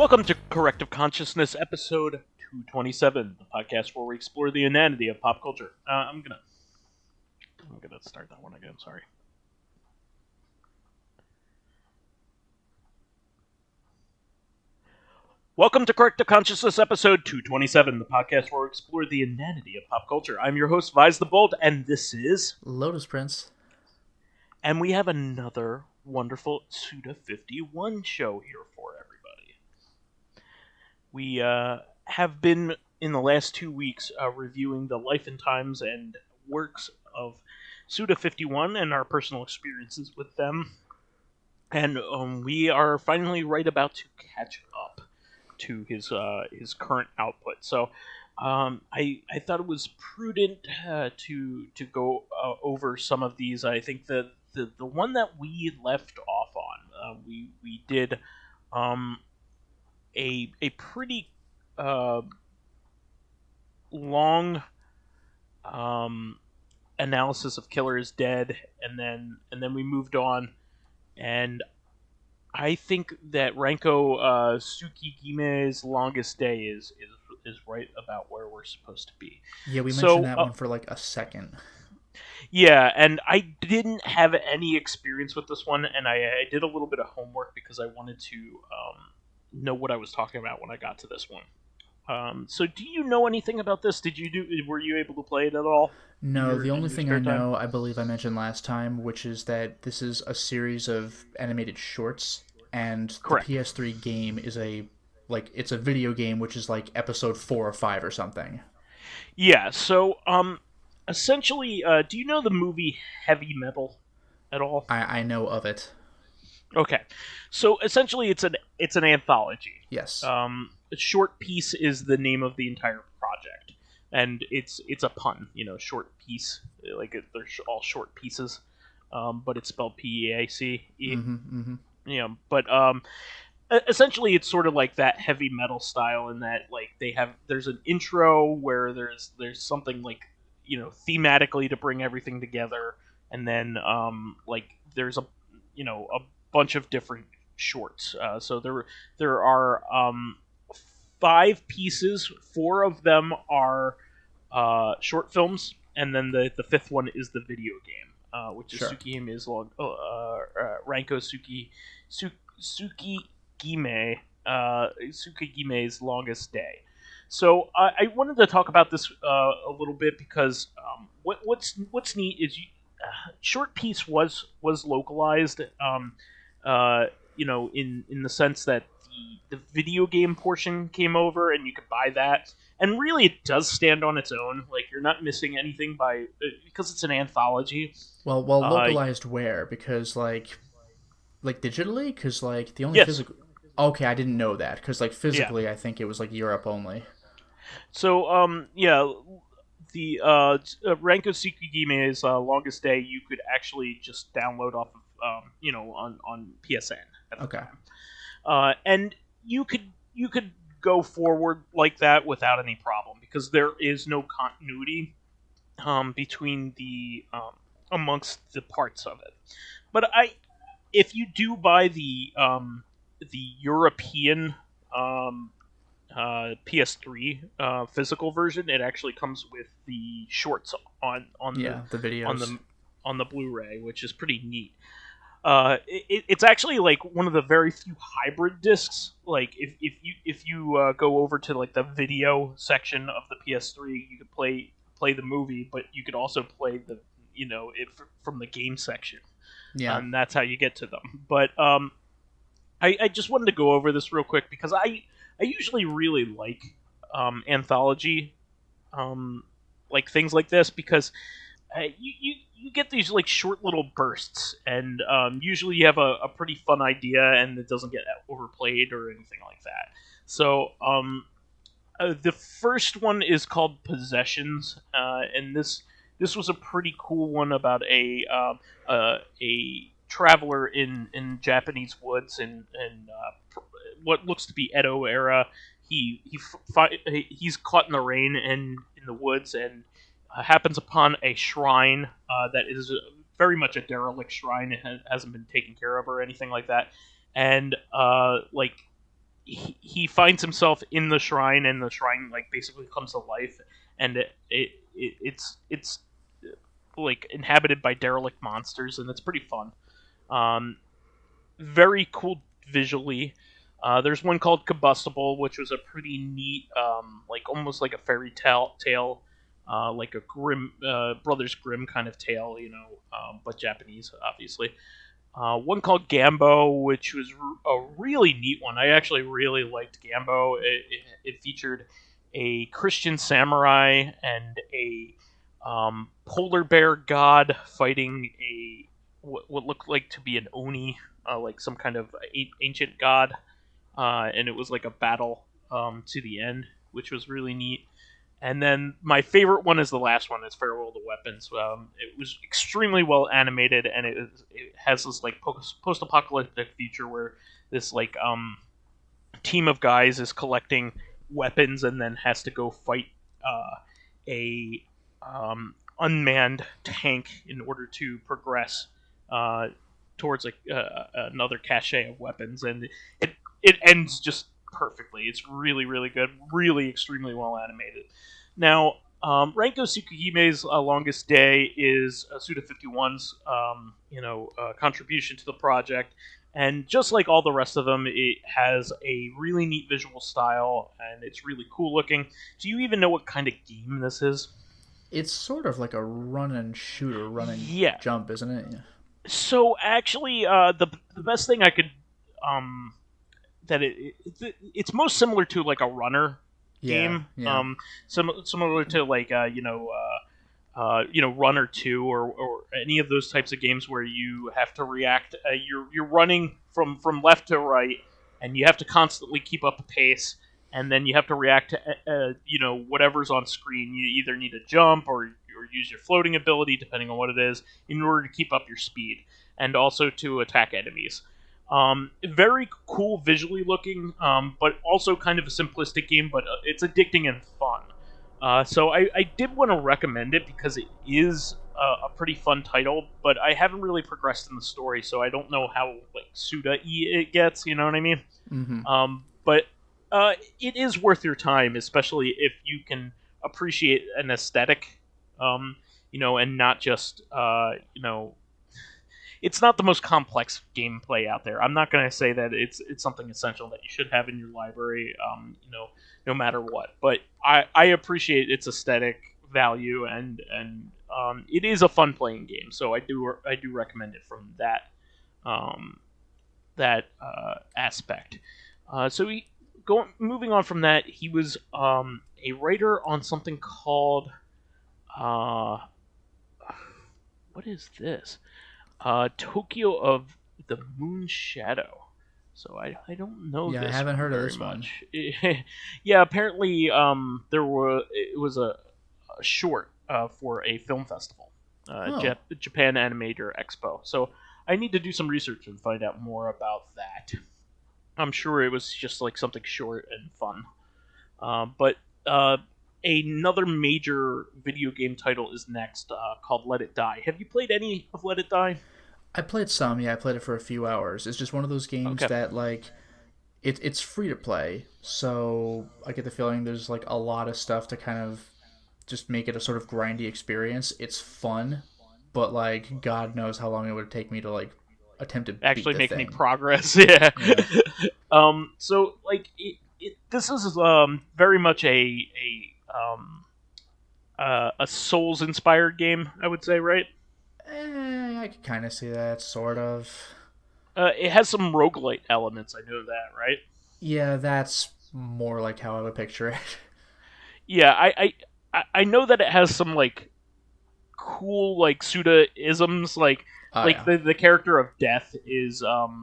Welcome to Corrective Consciousness, episode 227, the podcast where we explore the inanity of pop culture. I'm gonna start that one again. Sorry. Welcome to Corrective Consciousness, episode 227, the podcast where we explore the inanity of pop culture. I'm your host, vysethebold, and this is Lotus Prince. And we have another wonderful Suda 51 show here for everybody. We have been, in the last 2 weeks, reviewing the life and times and works of Suda 51 and our personal experiences with them. And we are finally right about to catch up to his current output. So I thought it was prudent to go over some of these. I think the one that we left off on, we did a pretty long analysis of Killer is Dead, and then we moved on, and I think that Ranko Tsukigime's Longest Day is right about where we're supposed to be. Yeah, we mentioned that one for like a second. Yeah, and I didn't have any experience with this one, and I did a little bit of homework because I wanted to know what I was talking about when I got to this one. So do you know anything about this? Were you able to play it at all? No, the only thing I know, I believe I mentioned last time, which is that this is a series of animated shorts, and Correct. The PS3 game is it's a video game, which is like episode 4 or 5 or something. Yeah, so essentially, do you know the movie Heavy Metal at all? I know of it. Okay, so essentially it's an anthology. Yes. A short piece is the name of the entire project, and it's a pun, short piece, like they're all short pieces, but it's spelled P-E-A-C-E. But essentially it's sort of like that heavy metal style in that like there's an intro where there's something like thematically to bring everything together, and then there's a bunch of different shorts. So there are 5 pieces. 4 of them are short films, and then the 5th one is the video game, which is Tsukigime's Tsukigime's Longest Day. So I wanted to talk about this a little bit because what's neat is short piece was localized, in the sense that the video game portion came over and you could buy that, and really it does stand on its own. Like, you're not missing anything because it's an anthology. Well, localized where? Because like digitally? Because like the only physical. Okay, I didn't know that, because like physically, I think it was like Europe only. So the Ranko Tsukigime's Longest Day you could actually just download off of on PSN at the time. And you could go forward like that without any problem, because there is no continuity between the amongst the parts of it. But if you do buy the European PS3 physical version, it actually comes with the shorts on the videos on the Blu-ray, which is pretty neat. It's actually like one of the very few hybrid discs. Like if you go over to like the video section of the PS3, you could play the movie, but you could also play the it from the game section. Yeah, and that's how you get to them. But I just wanted to go over this real quick because I usually really like anthology like things like this, because you get these like short little bursts, and usually you have a pretty fun idea and it doesn't get overplayed or anything like that. So the first one is called Possessions, and this was a pretty cool one about a traveler in Japanese woods in what looks to be Edo era. He's caught in the rain and in the woods, and happens upon a shrine that is very much a derelict shrine. It hasn't been taken care of or anything like that. And he finds himself in the shrine, and the shrine like basically comes to life, and it's like inhabited by derelict monsters, and it's pretty fun. Um, Very cool visually. There's one called Combustible, which was a pretty neat, like almost like a fairy tale, like a Grimm Brothers Grimm kind of tale, but Japanese, obviously. One called Gambo, which was a really neat one. I actually really liked Gambo. It featured a Christian samurai and a polar bear god fighting what looked like to be an oni, like some kind of ancient god, and it was like a battle to the end, which was really neat. And then my favorite one is the last one. It's Farewell to Weapons. It was extremely well animated, and it has this like post-apocalyptic future where this like team of guys is collecting weapons and then has to go fight a unmanned tank in order to progress towards another cache of weapons, and it ends just perfectly. It's really, really good, really extremely well animated. Now, Renko Tsukuhime's Longest Day is Suda 51's contribution to the project, and just like all the rest of them, it has a really neat visual style, and it's really cool looking. Do you even know what kind of game this is? It's sort of like a run and shooter, jump, isn't it? Yeah. So actually, the best thing I could that it's most similar to like a runner game, similar to like Runner 2 or any of those types of games where you have to react. You're running from left to right, and you have to constantly keep up a pace, and then you have to react to whatever's on screen. You either need to jump or use your floating ability, depending on what it is, in order to keep up your speed, and also to attack enemies. Very cool visually looking, but also kind of a simplistic game, but it's addicting and fun. So I did want to recommend it because it is a pretty fun title, but I haven't really progressed in the story, so I don't know how like Suda-y it gets, you know what I mean? Mm-hmm. But it is worth your time, especially if you can appreciate an aesthetic, and not just, it's not the most complex gameplay out there. I'm not going to say that it's something essential that you should have in your library, no matter what. But I appreciate its aesthetic value, and it is a fun playing game. So I do recommend it from that aspect. Moving on from that, he was a writer on something called what is this? Tokyo of the Moon Shadow. So I don't know. Yeah, this I haven't heard of very this much. Yeah, apparently it was a short for a film festival, Japan Animator Expo. So I need to do some research and find out more about that. I'm sure it was just like something short and fun. But another major video game title is next, called Let It Die. Have you played any of Let It Die? I played some, yeah. I played it for a few hours. It's just one of those games that, like, it's free to play, so I get the feeling there's, like, a lot of stuff to kind of just make it a sort of grindy experience. It's fun, but, like, God knows how long it would take me to, like, attempt to actually make any progress. Yeah. So, like, this is very much a Souls-inspired game, I would say, right? I could kind of see that, sort of. It has some roguelite elements, I know that, right? Yeah, that's more like how I would picture it. Yeah, I know that it has some, like, cool, like, Suda-isms, like, the character of Death is,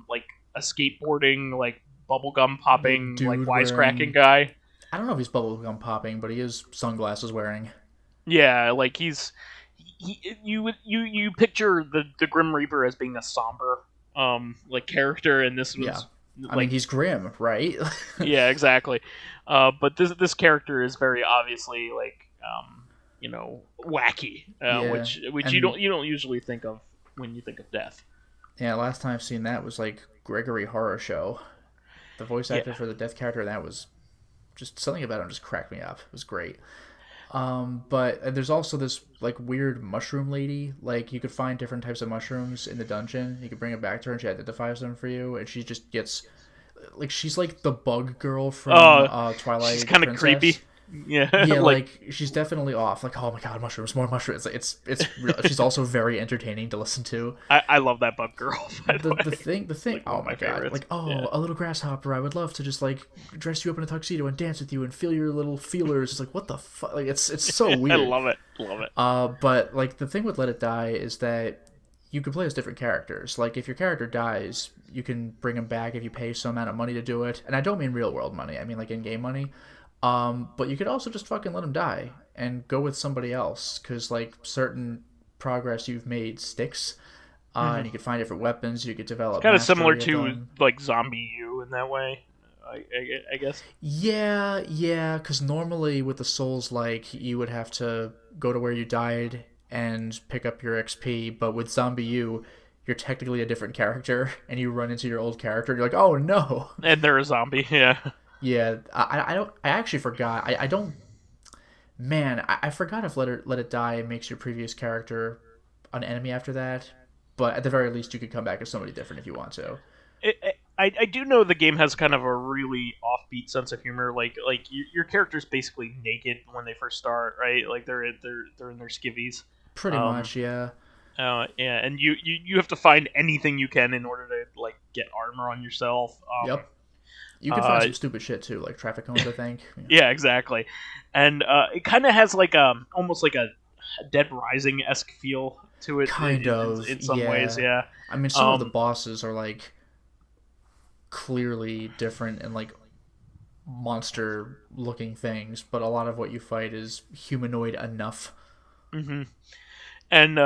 like, a skateboarding, like, bubblegum popping, like, wisecracking guy. I don't know if he's bubblegum popping, but he is sunglasses wearing. Yeah, like you picture the Grim Reaper as being a somber like character, and this was I mean, he's grim, right? Yeah, exactly. But this character is very obviously like wacky, which you don't usually think of when you think of Death. Yeah, last time I've seen that was like Gregory Horror Show. The voice actor for the death character, that was just something about him just cracked me up. It was great. But there's also this like weird mushroom lady. Like you could find different types of mushrooms in the dungeon. You could bring it back to her and she identifies them for you, and she just gets like she's like the bug girl from Twilight. She's kind of creepy. Yeah, yeah, like she's definitely off. Like, oh my god, mushrooms, more mushrooms. It's real. She's also very entertaining to listen to. I love that bug girl. The thing. Like, oh my god, favorites. like a little grasshopper. I would love to just like dress you up in a tuxedo and dance with you and feel your little feelers. It's like what the fuck? Like it's so weird. I love it. But like the thing with Let It Die is that you can play as different characters. Like if your character dies, you can bring him back if you pay some amount of money to do it. And I don't mean real world money. I mean like in-game money. But you could also just fucking let him die and go with somebody else, because like certain progress you've made sticks, and you could find different weapons. You could develop. Kind of similar to like Zombie U in that way, I guess. Yeah. Because normally with the Souls, like you would have to go to where you died and pick up your XP, but with Zombie U, you're technically a different character, and you run into your old character, and you're like, oh no, and they're a zombie. Yeah. Yeah, I actually forgot. I don't. Man, I forgot if Let It Die makes your previous character an enemy after that. But at the very least, you could come back as somebody different if you want to. I do know the game has kind of a really offbeat sense of humor. Like your character's basically naked when they first start, right? Like they're in their skivvies. Pretty much, yeah. Yeah, and you have to find anything you can in order to like get armor on yourself. Yep. You can find some stupid shit too, like traffic cones, I think. Yeah, exactly. And it kind of has like almost like a Dead Rising-esque feel to it. In some ways, yeah. I mean, some of the bosses are like clearly different and like monster-looking things, but a lot of what you fight is humanoid enough. Mm-hmm. And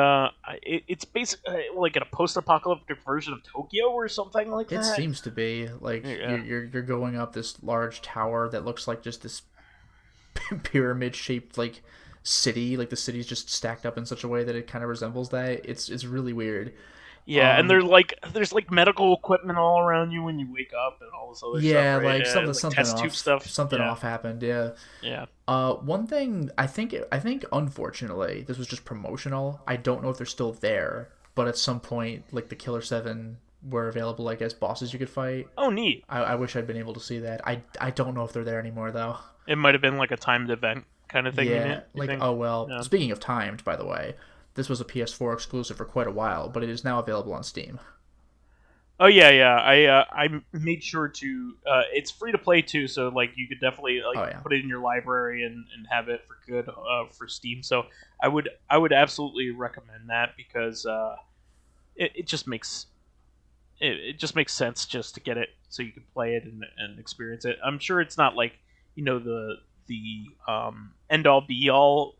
it's basically like a post-apocalyptic version of Tokyo or something like that. It seems to be. Like, you're going up this large tower that looks like just this pyramid-shaped, like, city. Like, the city's just stacked up in such a way that it kind of resembles that. It's really weird. Yeah, and there's like medical equipment all around you when you wake up and all this other stuff. Yeah, like something test off, tube stuff. Something off happened. Yeah. Yeah. One thing I think unfortunately this was just promotional. I don't know if they're still there, but at some point like the Killer 7 were available like as bosses you could fight. Oh, neat. I wish I'd been able to see that. I don't know if they're there anymore though. It might have been like a timed event kind of thing. Yeah. Oh well. Yeah. Speaking of timed, by the way. This was a PS4 exclusive for quite a while, but it is now available on Steam. Oh yeah. I made sure to. It's free to play too, so like you could definitely put it in your library and have it for good for Steam. So I would absolutely recommend that because it just makes sense just to get it so you can play it and experience it. I'm sure it's not like the end all be all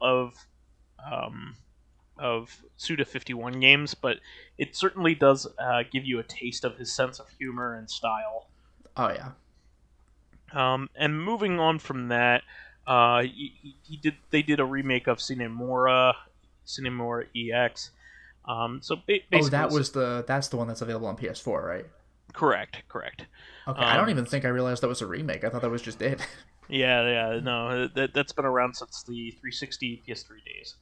of Suda 51 games, but it certainly does give you a taste of his sense of humor and style. Oh yeah. And moving on from that, they did a remake of Cinemora EX. So basically, that's the one that's available on PS4, right? Correct. Okay, I don't even think I realized that was a remake. I thought that was just it. Yeah, no, that's been around since the 360 PS3 days.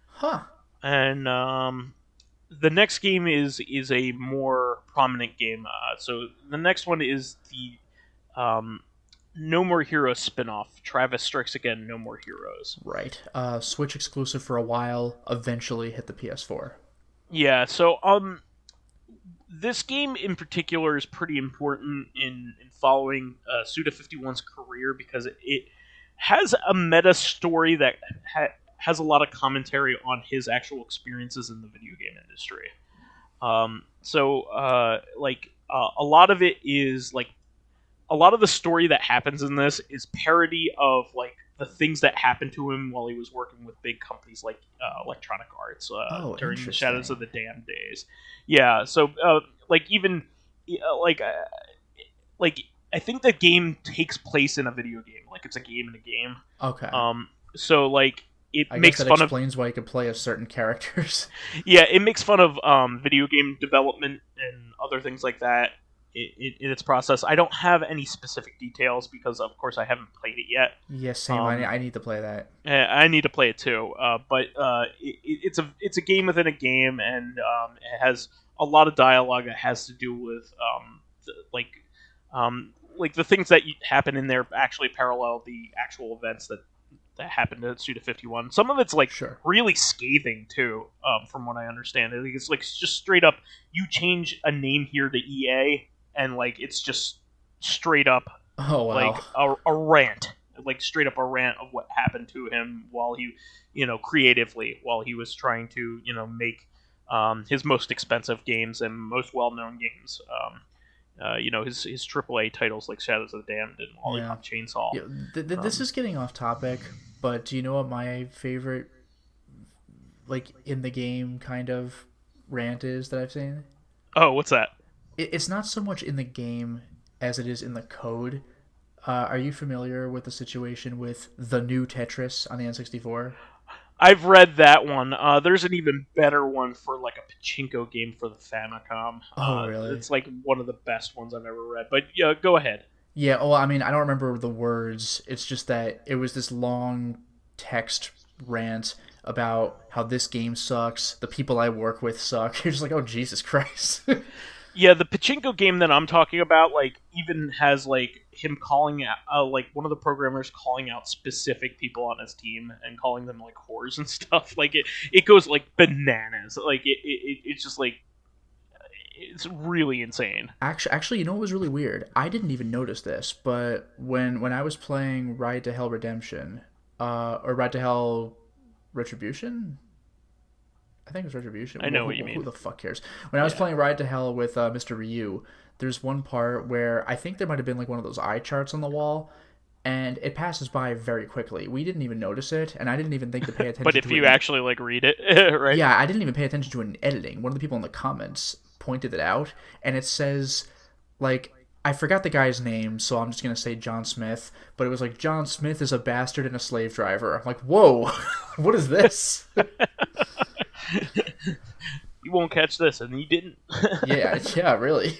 Huh. And the next game is a more prominent game. So the next one is the No More Heroes spin-off, Travis Strikes Again, No More Heroes. Right. Switch exclusive for a while, eventually hit the PS4. Yeah, so this game in particular is pretty important in following Suda 51's career because it has a meta story that has a lot of commentary on his actual experiences in the video game industry. A lot of it is like a lot of the story that happens in this is parody of like the things that happened to him while he was working with big companies like Electronic Arts during the Shadows of the Damned days. Yeah, so I think the game takes place in a video game, like it's a game in a game. Okay. So like. I guess that explains why you can play as certain characters. Yeah, it makes fun of video game development and other things like that in its process. I don't have any specific details because, of course, I haven't played it yet. Yes, same. I need to play that. I need to play it too. But it's a game within a game, and it has a lot of dialogue that has to do with like the things that happen in there actually parallel the actual events that happened at Suda 51. Some of it's like really scathing too, from what I understand. I think it's like just straight up, you change a name here to EA, and like it's just straight up like a rant, like straight up a rant of what happened to him while he, creatively while he was trying to make his most expensive games and most well-known games. His AAA titles like Shadows of the Damned and Lollipop Chainsaw. Yeah, this is getting off topic, but do you know what my favorite, like, in the game kind of rant is that I've seen? Oh, what's that? It's not so much in the game as it is in the code. Are you familiar with the situation with the new Tetris on the N64? I've read that one. There's an even better one for like a pachinko game for the Famicom. Oh, really? It's like one of the best ones I've ever read. But yeah, go ahead. Yeah, well, I mean, I don't remember the words. It's just that it was this long text rant about how this game sucks, the people I work with suck. You're just like, oh, Jesus Christ. Yeah, the pachinko game that I'm talking about, like, even has, like, him calling out, like, one of the programmers calling out specific people on his team and calling them, like, whores and stuff. Like, it goes, like, bananas. Like, it's just, like, it's really insane. Actually, you know what was really weird? I didn't even notice this, but when I was playing Ride to Hell Redemption, or Ride to Hell Retribution? I think it was Retribution. I know what you mean. Who the fuck cares? When I was playing Ride to Hell with Mr. Ryu, there's one part where I think there might have been like one of those eye charts on the wall, and it passes by very quickly. We didn't even notice it, and I didn't even think to pay attention to it. But if you actually like read it, right? Yeah, I didn't even pay attention to it in editing. One of the people in the comments pointed it out, and it says, like, I forgot the guy's name, so I'm just going to say John Smith, but it was like, John Smith is a bastard and a slave driver. I'm like, whoa, what is this? You won't catch this, and you didn't. yeah, really.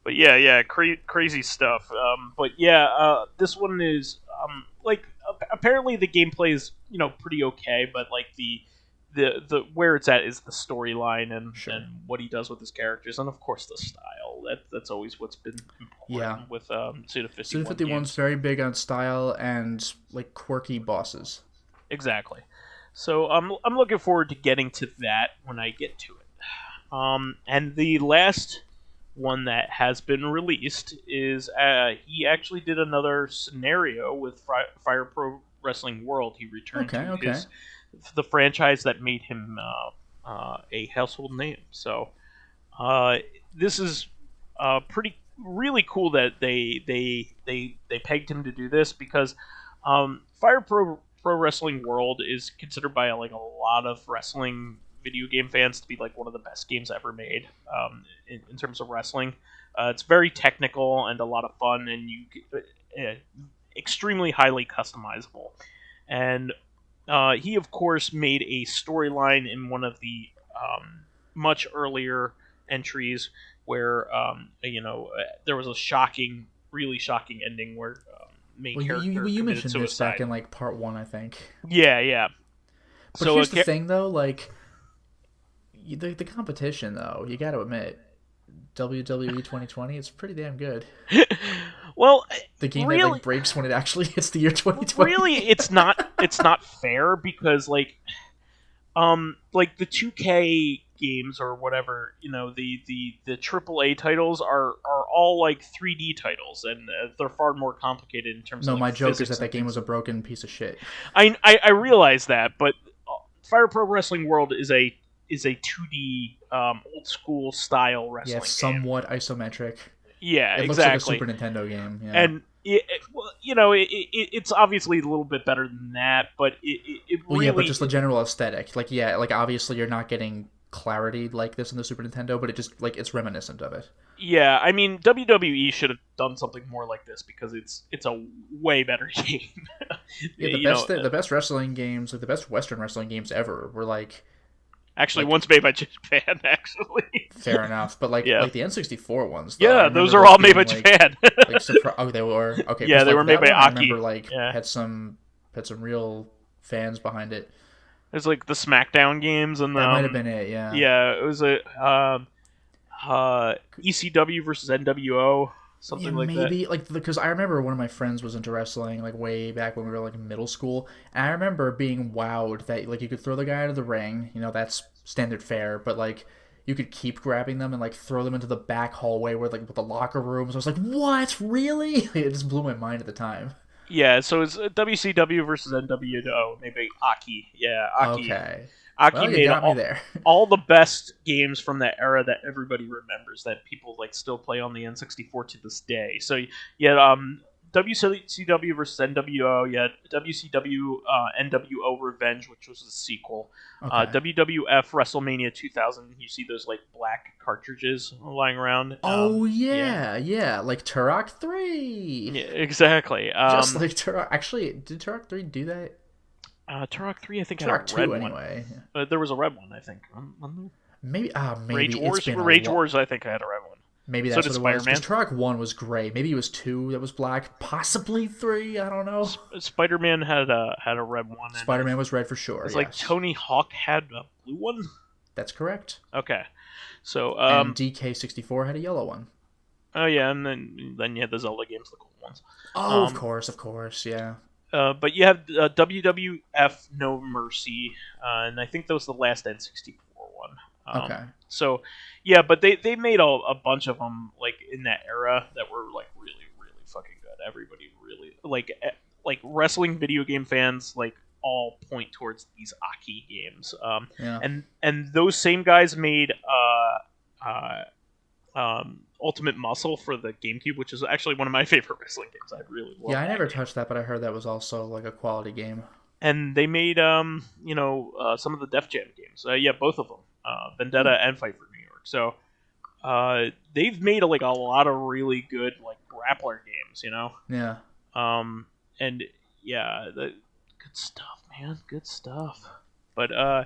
But yeah, crazy stuff. But yeah, this one is like apparently the gameplay is pretty okay, but like the where it's at is the storyline and what he does with his characters, and of course the style. That's always what's been important with Suda 51. Suda 51's very big on style and like quirky bosses. Exactly. So I'm looking forward to getting to that when I get to it. And the last one that has been released is he actually did another scenario with Fire Pro Wrestling World. He returned to the franchise that made him a household name. So this is really cool that they pegged him to do this, because Fire Pro Wrestling World is considered by like a lot of wrestling video game fans to be like one of the best games ever made in terms of wrestling. It's very technical and a lot of fun, and extremely highly customizable. And he of course made a storyline in one of the much earlier entries where there was a really shocking ending where character you mentioned suicide. This back in like part 1, I think. Yeah. But so here's the thing, though, like the competition, though, you got to admit, WWE 2020, it's pretty damn good. Well, the game that like breaks when it actually hits the year 2020. Really, it's not fair, because like the 2K games or whatever, the AAA titles are all like 3D titles, and they're far more complicated in terms of. No, my joke is that game was a broken piece of shit. I realize that, but Fire Pro Wrestling World is a 2D old school style wrestling game. Somewhat isometric. Yeah, it exactly. Looks like a Super Nintendo game. Yeah. And it's obviously a little bit better than that, but it really... but just the general aesthetic. Like, obviously you're not getting clarity like this in the Super Nintendo, but it just, like, it's reminiscent of it. Yeah, I mean, WWE should have done something more like this, because it's a way better game. The best wrestling games, like the best Western wrestling games ever, were like Actually, one's made by Japan, actually. Fair enough. But, like the N64 ones, though, yeah, those are all made by Japan. They were? Okay. Yeah, they were made by Aki. I remember, had some real fans behind it. There's, like, the SmackDown games. And that might have been it, yeah. Yeah, it was ECW versus NWO. Something like that. Maybe, because I remember one of my friends was into wrestling, like, way back when we were, like, in middle school, and I remember being wowed that, like, you could throw the guy out of the ring, that's standard fare, but, like, you could keep grabbing them and, like, throw them into the back hallway with the locker rooms. I was like, what? Really? It just blew my mind at the time. Yeah, so it's WCW versus NWO, maybe Aki. Yeah, Aki. Okay. Aki made all the best games from that era that everybody remembers, that people like still play on the N64 to this day. So yeah, WCW versus NWO, yeah, WCW NWO Revenge, which was the sequel. WWF WrestleMania 2000, you see those like black cartridges lying around. Yeah, like Turok 3. Yeah, exactly. Just like Turok. Actually, did Turok 3 do that? Turok 3, I think, Turok had a red 2 anyway. one. There was a red one, I think. Maybe. Rage Wars, I think I had a red one. Maybe that's what it was. Because Turok 1 was gray. Maybe it was 2 that was black. Possibly 3. I don't know. Spider-Man had a red one. Spider-Man was red for sure. It's like Tony Hawk had a blue one. That's correct. Okay, so and DK64 had a yellow one. Oh yeah, and then you had the Zelda games, the cool ones. Oh, of course, yeah. But you have WWF No Mercy, and I think that was the last N64 one. Okay. So, yeah, but they made a bunch of them like in that era that were like really, really fucking good. Everybody really like wrestling video game fans like all point towards these Aki games. And those same guys made Ultimate Muscle for the GameCube, which is actually one of my favorite wrestling games. I really love. Yeah, I never touched that, but I heard that was also like a quality game. And they made some of the Def Jam games. Both of them, Vendetta and Fight for New York. So they've made like a lot of really good like grappler games. Yeah. And yeah, good stuff, man. Good stuff. But all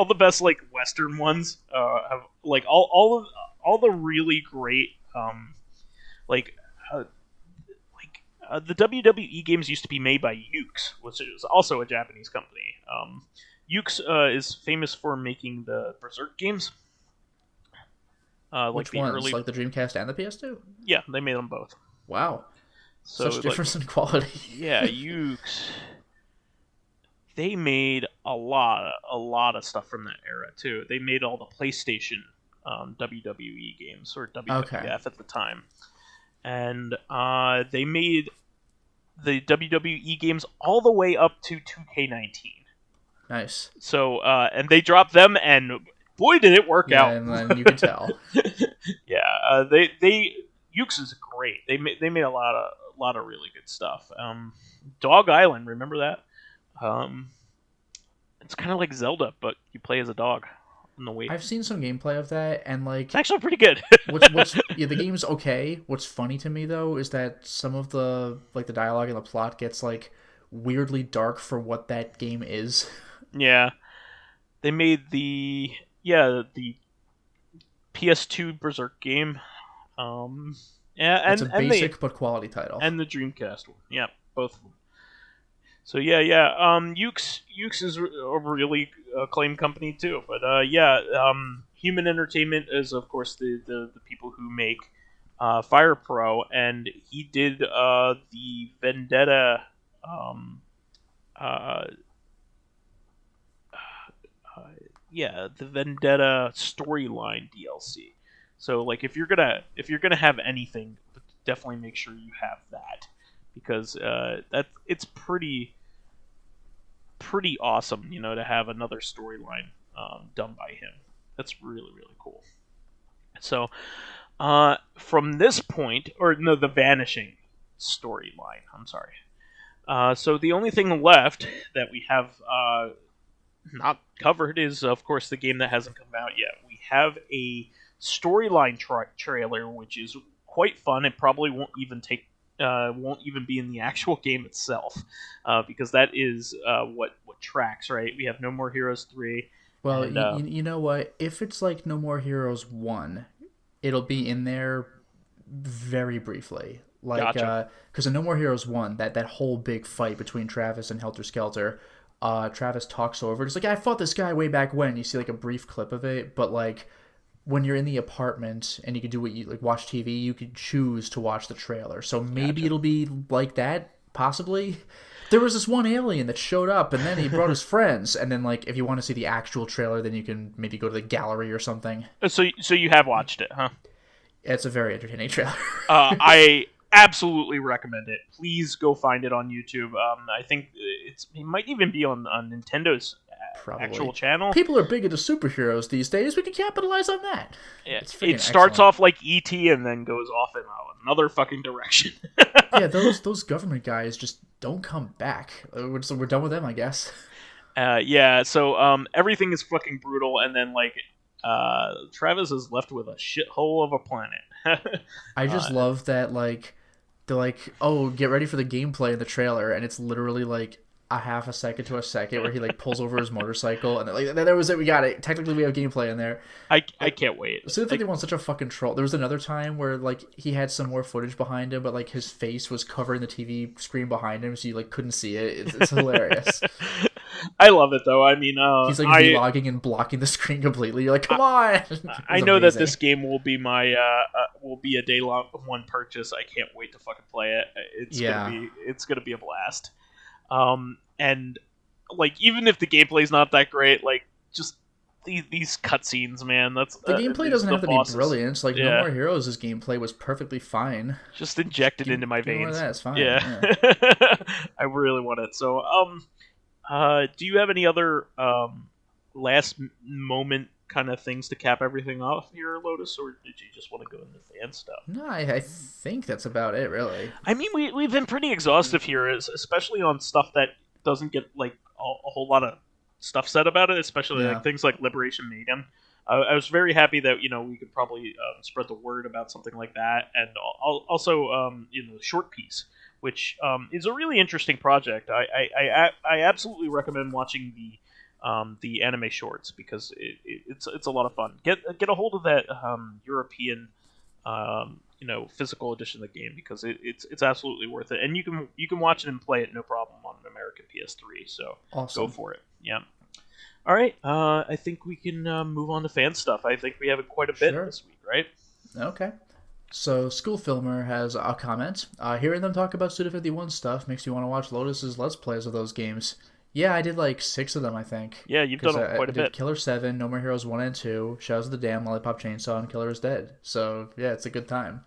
the best like Western ones have like all the really great the WWE games used to be made by Yuke's, which is also a Japanese company. Yuke's is famous for making the Berserk games. Which ones? Like the Dreamcast and the PS2? Yeah, they made them both. Wow. So such difference in quality. Yeah, Yuke's. They made a lot of stuff from that era too. They made all the PlayStation WWE games, or WWF at the time, and they made the WWE games all the way up to 2K19. Nice. So and they dropped them, and boy did it work out. And then you can tell. Yeah, they Yuke's is great. They made a lot of really good stuff. Dog Island, remember that? It's kind of like Zelda, but you play as a dog on the Wii. I've seen some gameplay of that, and like it's actually pretty good. the game's okay. What's funny to me though is that some of the the dialogue and the plot gets like weirdly dark for what that game is. Yeah, they made the PS2 Berserk game. It's a basic but quality title, and the Dreamcast one. Yeah, both of them. So Yuke's is a really acclaimed company too. But Human Entertainment is of course the people who make Fire Pro, and he did the Vendetta the Vendetta storyline DLC. So like if you're gonna have anything, definitely make sure you have that, because it's pretty awesome, to have another storyline done by him. That's really, really cool. So from this point, the Vanishing storyline, I'm sorry. So the only thing left that we have not covered is, of course, the game that hasn't come out yet. We have a storyline trailer, which is quite fun. It probably won't even take won't even be in the actual game itself, because that is what tracks, right? We have No More Heroes 3. Well, and, you know what? If it's like No More Heroes 1, it'll be in there very briefly. Like, gotcha. Because in No More Heroes 1, that whole big fight between Travis and Helter Skelter, Travis talks over. It's like, I fought this guy way back when. You see like a brief clip of it, but like when you're in the apartment and you can do what you like, watch TV, you can choose to watch the trailer. So maybe it'll be like that, possibly. There was this one alien that showed up, and then he brought his friends. And then, like, if you want to see the actual trailer, then you can maybe go to the gallery or something. So you have watched it, huh? It's a very entertaining trailer. I absolutely recommend it. Please go find it on YouTube. I think it might even be on Nintendo's actual channel. People are big into superheroes these days. We can capitalize on that. Yeah, it starts off like E.T. and then goes off in another fucking direction. Yeah, those government guys just don't come back. We're done with them, I guess. Yeah, so everything is fucking brutal, and then like Travis is left with a shithole of a planet. I just love that, like, they're like, oh, get ready for the gameplay in the trailer, and it's literally like a half a second to a second where he like pulls over his motorcycle, and like there was it. We got it. Technically, we have gameplay in there. I can't wait. So they want such a fucking troll. There was another time where like he had some more footage behind him, but like his face was covering the TV screen behind him, so you like couldn't see it. It's hilarious. I love it though. I mean, he's like vlogging and blocking the screen completely. You're like, come on! I know that this game will be my will be a day long one purchase. I can't wait to fucking play it. It's gonna be a blast. And like even if the gameplay's not that great, like just these cutscenes, man. That's the gameplay doesn't have to bosses. Be brilliant. Like No More Heroes' gameplay was perfectly fine. Just injected into my veins. That's fine. Yeah. I really want it. So do you have any other last moment kind of things to cap everything off here, Lotus, or did you just want to go into fan stuff? No, I think that's about it, really. I mean, we've been pretty exhaustive here, especially on stuff that doesn't get like a whole lot of stuff said about it, especially like things like Liberation Mayhem. I was very happy that we could probably spread the word about something like that, and also Short Piece, which is a really interesting project. I absolutely recommend watching the anime shorts because it's a lot of fun. Get a hold of that European physical edition of the game because it's absolutely worth it, and you can watch it and play it no problem on an American PS3. So awesome. Go for it. Yeah. All right. I think we can move on to fan stuff. I think we have quite a bit this week, right? Okay. So, School Filmer has a comment. Hearing them talk about Suda 51 stuff makes you want to watch Lotus's Let's Plays of those games. Yeah, I did like 6 of them, I think. Yeah, you've done quite a bit. Killer 7, No More Heroes 1 and 2, Shadows of the Dam, Lollipop Chainsaw, and Killer is Dead. So, yeah, it's a good time.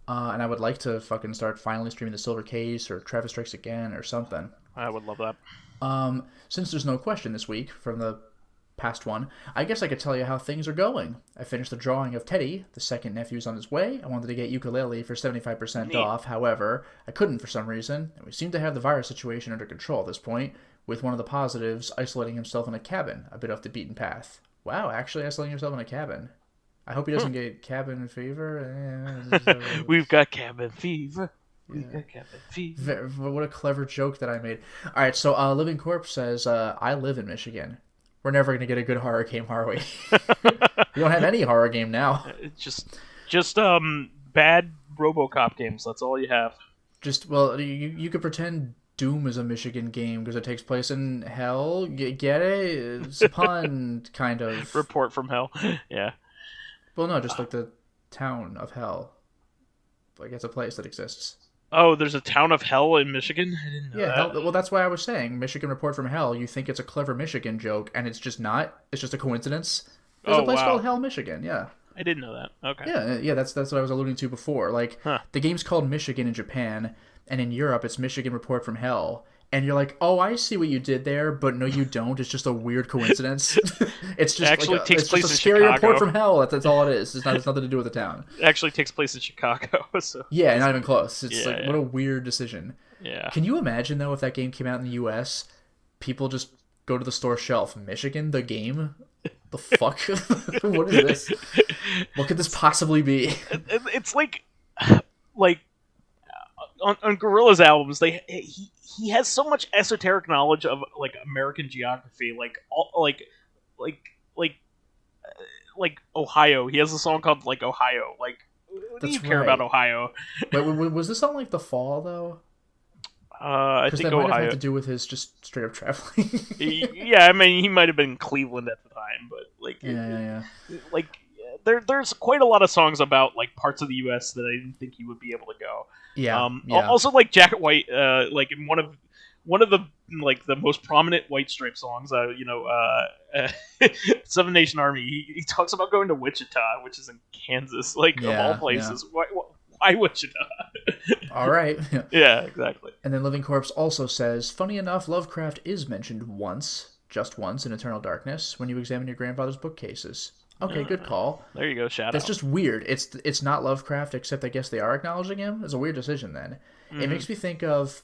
And I would like to fucking start finally streaming The Silver Case or Travis Strikes Again or something. I would love that. Since there's no question this week from the past one, I guess I could tell you how things are going. I finished the drawing of Teddy. The second nephew's on his way. I wanted to get Ukulele for 75% off. However, I couldn't for some reason, and we seem to have the virus situation under control at this point, with one of the positives isolating himself in a cabin, a bit off the beaten path. Wow, actually isolating himself in a cabin. I hope he doesn't get cabin fever. We've got cabin fever. We've got cabin fever. What a clever joke that I made. All right, so Living Corpse says, I live in Michigan. We're never going to get a good horror game, are we? We don't have any horror game now. Just bad RoboCop games. That's all you have. You could pretend Doom is a Michigan game because it takes place in hell. Get it? It's a pun, kind of. Report from Hell. Yeah. Well, no, just like the town of hell. Like it's a place that exists. Oh, there's a town of hell in Michigan? I didn't know that. Well, that's why I was saying Michigan Report from Hell. You think it's a clever Michigan joke, and it's just not. It's just a coincidence. There's a place called Hell, Michigan. Yeah. I didn't know that. Okay. Yeah. That's what I was alluding to before. Like the game's called Michigan in Japan, and in Europe it's Michigan Report from Hell. And you're like, oh, I see what you did there, but no, you don't. It's just a weird coincidence. It's just takes place just a in scary Chicago. Report from Hell. That's all it is. It's nothing to do with the town. It actually takes place in Chicago. So. Yeah, not even close. It's what a weird decision. Yeah. Can you imagine though if that game came out in the U.S., people just go to the store shelf, Michigan, the game? The fuck? What is this? What could this possibly be? It's like on Gorillaz albums, he has so much esoteric knowledge of like American geography, like like like Ohio. He has a song called like Ohio. Like, what do you care about Ohio? Wait, was this on like the fall though? I think that Ohio might have had to do with his just straight up traveling. Yeah, I mean, he might have been in Cleveland at the time, but like, like there's quite a lot of songs about like parts of the U.S. that I didn't think he would be able to go. Yeah. Also, like Jacket White, like in one of the like the most prominent White Stripe songs, Seven Nation Army. He talks about going to Wichita, which is in Kansas, like of all places. Yeah. Why Wichita? All right. Yeah, exactly. And then Living Corpse also says, funny enough, Lovecraft is mentioned just once in Eternal Darkness when you examine your grandfather's bookcases. Okay, good call. There you go, Shadow. That's just weird. It's not Lovecraft, except I guess they are acknowledging him. It's a weird decision then. Mm-hmm. It makes me think of...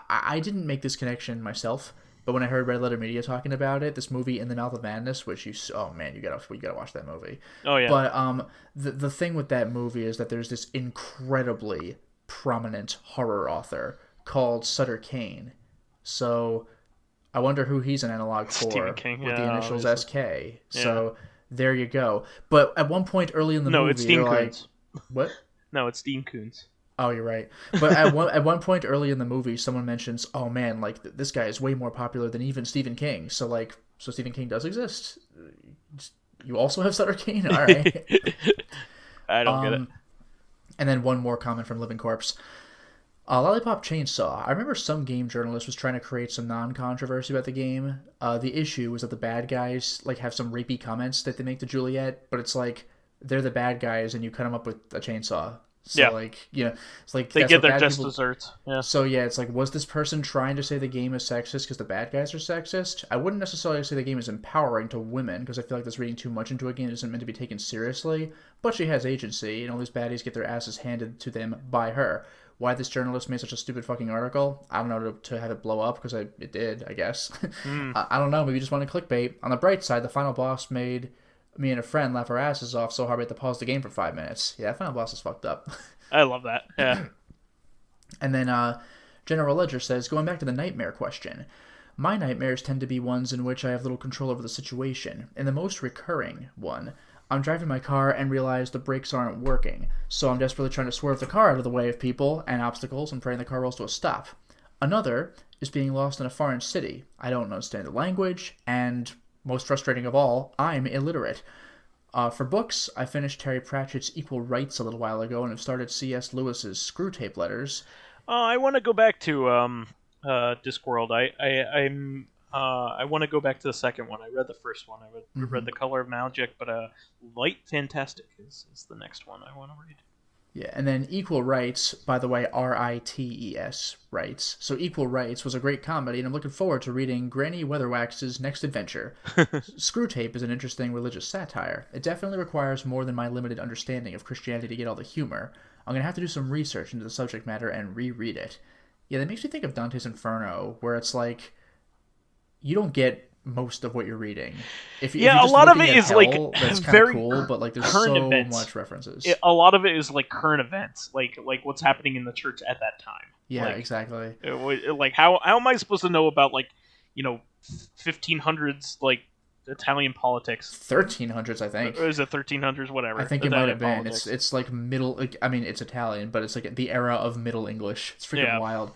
I didn't make this connection myself, but when I heard Red Letter Media talking about it, this movie In the Mouth of Madness, which you gotta watch that movie. Oh yeah. But the thing with that movie is that there's this incredibly prominent horror author called Sutter Kane. So I wonder who he's an analog for Stephen King, with the initials SK. Yeah. So there you go. But at one point early in the movie, it's Dean Koontz. What? No, it's Dean Koontz. Oh, you're right. But at one point early in the movie, someone mentions, "Oh man, like this guy is way more popular than even Stephen King." So Stephen King does exist. You also have Sutter Kane, all right? I don't get it. And then one more comment from Living Corpse. Lollipop Chainsaw. I remember some game journalist was trying to create some non-controversy about the game. The issue was that the bad guys like have some rapey comments that they make to Juliet, but it's like they're the bad guys and you cut them up with a chainsaw. So it's like they get their just desserts. Yeah. So it's like, was this person trying to say the game is sexist because the bad guys are sexist? I wouldn't necessarily say the game is empowering to women because I feel like that's reading too much into a game that isn't meant to be taken seriously. But she has agency, and all these baddies get their asses handed to them by her. Why this journalist made such a stupid fucking article? I don't know, to have it blow up because it did, I guess. I don't know. Maybe you just wanted clickbait. On the bright side, the final boss made me and a friend laugh our asses off so hard we had to pause the game for 5 minutes. Yeah, that final boss is fucked up. I love that. Yeah. And then General Ledger says, going back to the nightmare question, my nightmares tend to be ones in which I have little control over the situation. In the most recurring one, I'm driving my car and realize the brakes aren't working, so I'm desperately trying to swerve the car out of the way of people and obstacles and praying the car rolls to a stop. Another is being lost in a foreign city. I don't understand the language, and most frustrating of all, I'm illiterate. For books, I finished Terry Pratchett's Equal Rights a little while ago and have started C.S. Lewis's Screw Tape Letters. I want to go back to Discworld. I want to go back to the second one. I read the first one. I read The Color of Magic, but Light Fantastic is the next one I want to read. Yeah, and then Equal Rights, by the way, R-I-T-E-S, Rights. So Equal Rights was a great comedy, and I'm looking forward to reading Granny Weatherwax's next adventure. Screw Tape is an interesting religious satire. It definitely requires more than my limited understanding of Christianity to get all the humor. I'm going to have to do some research into the subject matter and reread it. Yeah, that makes me think of Dante's Inferno, where it's like, you don't get most of what you're reading. If you're a just lot of it is hell, like that's very cool, but like there's current so events. much references. A lot of it is like current events, like what's happening in the church at that time. Yeah, like, exactly. Like how am I supposed to know about 1500s like Italian politics? 1300s, I think. Or is it 1300s? Whatever. I think it might have been. It's like middle. I mean, it's Italian, but it's like the era of Middle English. It's freaking wild.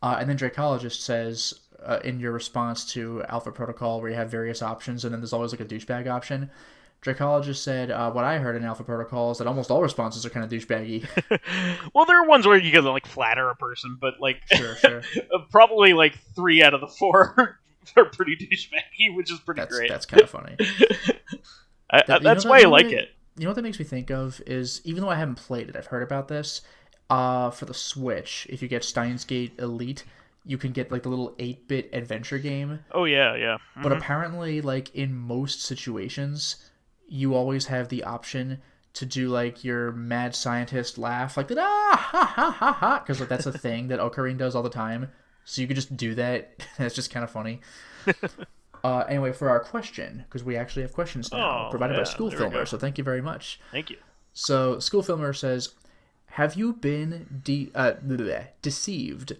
And then Dracologist says, in your response to Alpha Protocol, where you have various options, and then there's always like a douchebag option. Dracologist said, what I heard in Alpha Protocol is that almost all responses are kind of douchebaggy. Well, there are ones where you get like flatter a person, but like sure. Probably like 3 out of the 4 are pretty douchebaggy, which is pretty great. That's kind of funny. That's why I like it. You know what that makes me think of is, even though I haven't played it, I've heard about this. For the Switch, if you get Steins Gate Elite, you can get like the little 8-bit adventure game. Oh yeah. Mm-hmm. But apparently, like in most situations, you always have the option to do like your mad scientist laugh, like that, ha, because like that's a thing that Ocarina does all the time. So you could just do that. It's just kind of funny. Anyway, for our question, because we actually have questions now provided by School Filmer, so thank you very much. Thank you. So School Filmer says, Have you been deceived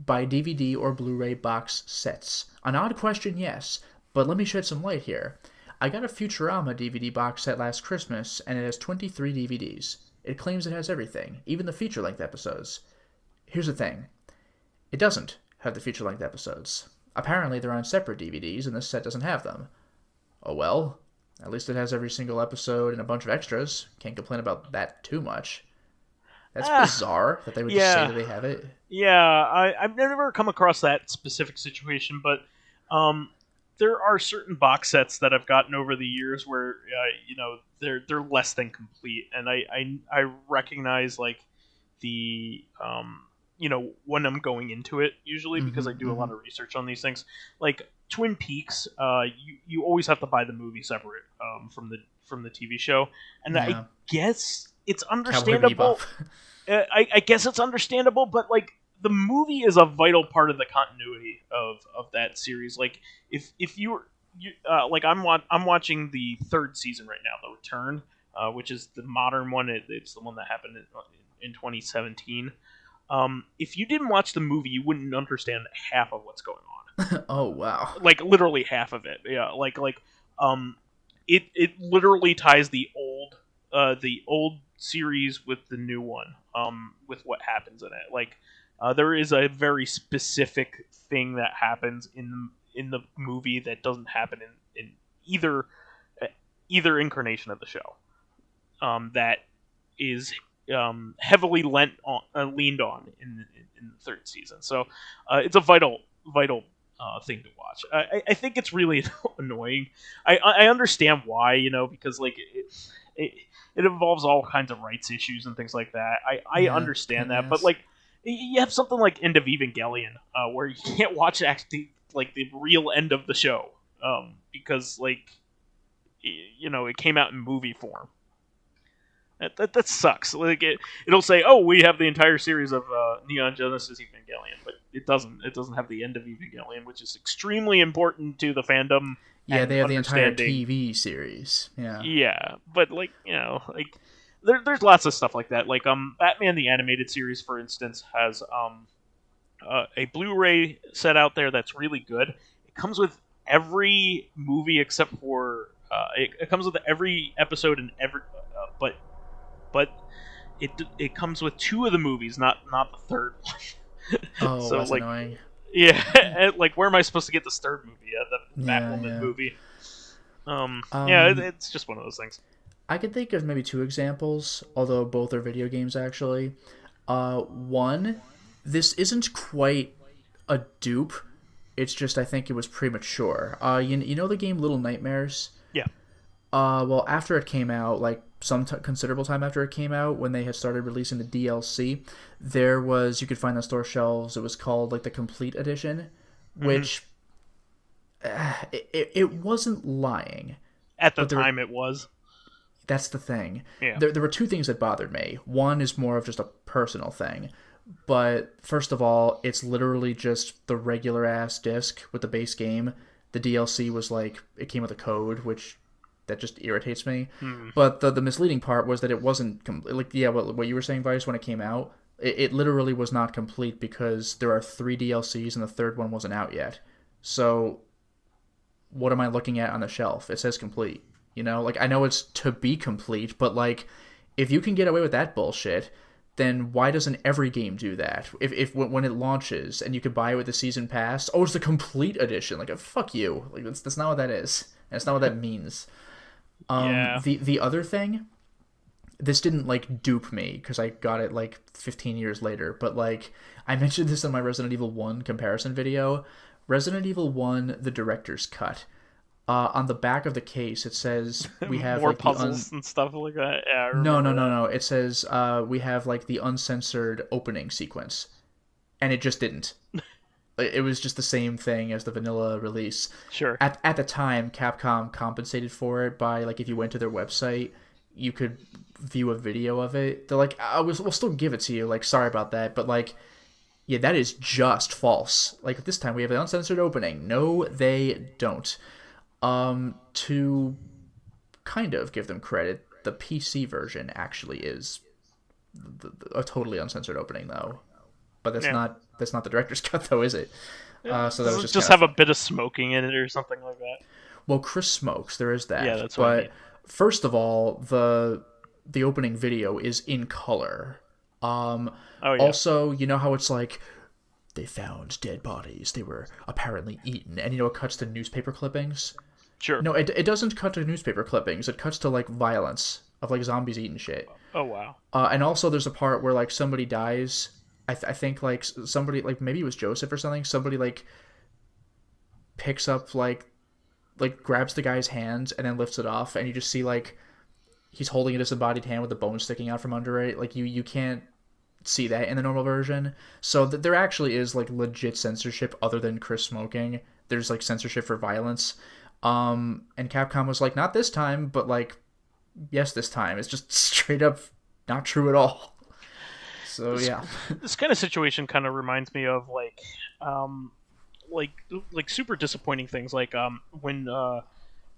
by DVD or Blu-ray box sets? An odd question, yes, but let me shed some light here. I got a Futurama DVD box set last Christmas, and it has 23 DVDs. It claims it has everything, even the feature-length episodes. Here's the thing. It doesn't have the feature-length episodes. Apparently they're on separate DVDs, and this set doesn't have them. Oh well. At least it has every single episode and a bunch of extras. Can't complain about that too much. That's bizarre that they would just say that they have it. Yeah, I've never come across that specific situation, but there are certain box sets that I've gotten over the years where they're less than complete, and I recognize like the when I'm going into it usually because I do a lot of research on these things. Like Twin Peaks, you always have to buy the movie separate from the TV show, and I guess it's understandable. I guess it's understandable, but like the movie is a vital part of the continuity of that series. Like if you like I'm watching the third season right now, The Return, which is the modern one. It's the one that happened in 2017. If you didn't watch the movie, you wouldn't understand half of what's going on. Oh wow! Like literally half of it. Yeah. It literally ties the old series with the new one. With what happens in it. Like there is a very specific thing that happens in the movie that doesn't happen in either incarnation of the show. That is heavily leaned on in the third season. So it's a vital thing to watch. I think it's really annoying. I understand why, because like it involves all kinds of rights issues and things like that. I understand that, but like you have something like End of Evangelion, where you can't watch actually like the real end of the show, because like it came out in movie form. That sucks. Like it'll say, "Oh, we have the entire series of Neon Genesis Evangelion," but it doesn't. It doesn't have the end of Evangelion, which is extremely important to the fandom. Yeah, they have the entire TV series. Yeah. Yeah, but like there's lots of stuff like that. Like Batman the Animated Series, for instance, has a Blu-ray set out there that's really good. It comes with every movie except for it comes with every episode and every but it comes with two of the movies, not the third one. Oh, so, that's like, annoying. Yeah, like where am I supposed to get this third movie? The Batwoman movie. It's just one of those things. I could think of maybe two examples, although both are video games actually. One, this isn't quite a dupe. It's just I think it was premature. You know the game Little Nightmares? Yeah. Well, after it came out, like some considerable time after it came out, when they had started releasing the DLC, you could find on store shelves. It was called like the Complete Edition, which it wasn't lying. At the time, it was. That's the thing. Yeah. There were two things that bothered me. One is more of just a personal thing. But first of all, it's literally just the regular ass disc with the base game. The DLC was like, it came with a code, which that just irritates me. But the misleading part was that it wasn't like what you were saying, Vice, when it came out. It literally was not complete because there are 3 DLCs and the third one wasn't out yet. So what am I looking at on the shelf? It says complete. Like I know it's to be complete, but like if you can get away with that bullshit, then why doesn't every game do that? If when it launches and you can buy it with the season pass, it's the complete edition. Like fuck you. Like that's not what that is. That's not what that means. The other thing, this didn't like dupe me because I got it like 15 years later, but like I mentioned this in my Resident Evil 1 comparison video. Resident Evil 1, the director's cut. On the back of the case, it says we have more like puzzles and stuff like that. Yeah, no. It says we have like the uncensored opening sequence, and it just didn't. It was just the same thing as the vanilla release. Sure. At the time, Capcom compensated for it by like if you went to their website, you could view a video of it. They're like, we'll still give it to you. Like, sorry about that, but like, yeah, that is just false. Like this time we have the uncensored opening. No, they don't. To kind of give them credit, the PC version actually is a totally uncensored opening though. But that's not the director's cut though, is it? So that was just have a bit of smoking in it or something like that. Well, Chris smokes. There is that. Yeah, that's what I mean. First of all, the opening video is in color. Also, you know how it's like they found dead bodies. They were apparently eaten, and it cuts to newspaper clippings. Sure. No, it doesn't cut to newspaper clippings. It cuts to like violence of like zombies eating shit. Oh wow. And also, there's a part where like somebody dies. I think like somebody like maybe it was Joseph or something. Somebody like picks up like grabs the guy's hands and then lifts it off, and you just see like he's holding a disembodied hand with the bone sticking out from under it. Like you can't see that in the normal version. So there actually is like legit censorship other than Chris smoking. There's like censorship for violence. And Capcom was like, not this time, but like, yes, this time. It's just straight up not true at all. So this kind of situation kind of reminds me of like super disappointing things, like when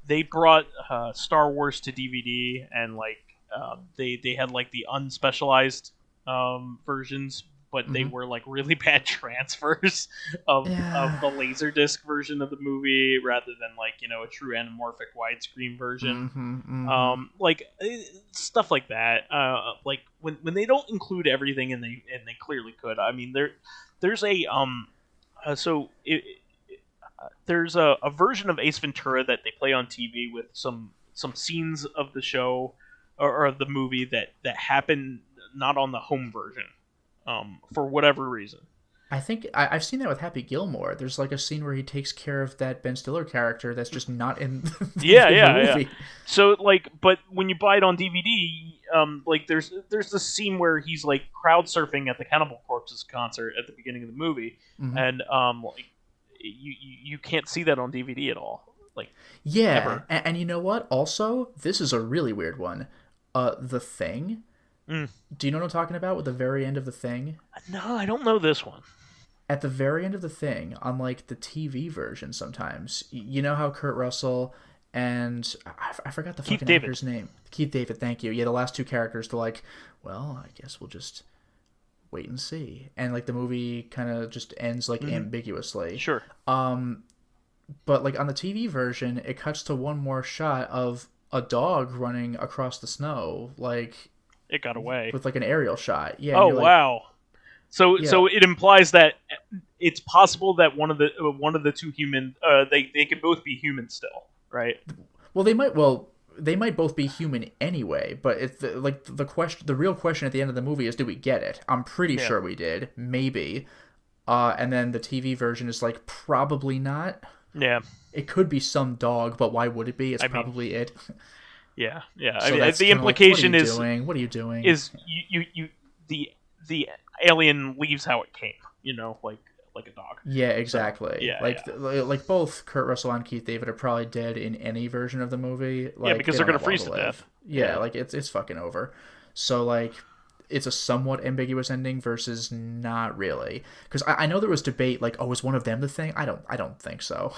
they brought Star Wars to DVD, and like they had like the unspecialized versions, but they were like really bad transfers of the Laserdisc version of the movie rather than like a true anamorphic widescreen version. Like stuff like that. Like when they don't include everything, and they clearly could. I mean, there's a there's a version of Ace Ventura that they play on TV with some scenes of the show or of the movie that happen not on the home version. For whatever reason. I think I've seen that with Happy Gilmore. There's like a scene where he takes care of that Ben Stiller character that's just not in the movie. Yeah. So like, but when you buy it on DVD, like there's this scene where he's like crowd surfing at the Cannibal Corpse's concert at the beginning of the movie, and like you can't see that on DVD at all. Like and you know what? Also, this is a really weird one. The Thing. Do you know what I'm talking about with the very end of The Thing? No, I don't know this one. At the very end of The Thing, on like the TV version sometimes, you know how Kurt Russell and I forgot the fucking actor's name. Keith David, thank you. Yeah, the last two characters, they're like, well, I guess we'll just wait and see. And like the movie kind of just ends like ambiguously. Sure. But like on the TV version, it cuts to one more shot of a dog running across the snow, like... It got away with like an aerial shot. Yeah. Oh wow! So it implies that it's possible that one of the two human they could both be human still, right? Well, they might both be human anyway. But it's the real question at the end of the movie is, did we get it? I'm pretty sure we did. Maybe. And then the TV version is like, probably not. Yeah. It could be some dog, but why would it be? It's probably it. Yeah. So I mean, the implication like, what are you doing? Is you the alien leaves how it came, like a dog. Yeah, exactly. So, like both Kurt Russell and Keith David are probably dead in any version of the movie. Like, because they're gonna freeze to death. Yeah, like it's fucking over. So like, it's a somewhat ambiguous ending versus not really. Because I know there was debate like, oh, is one of them the Thing? I don't think so.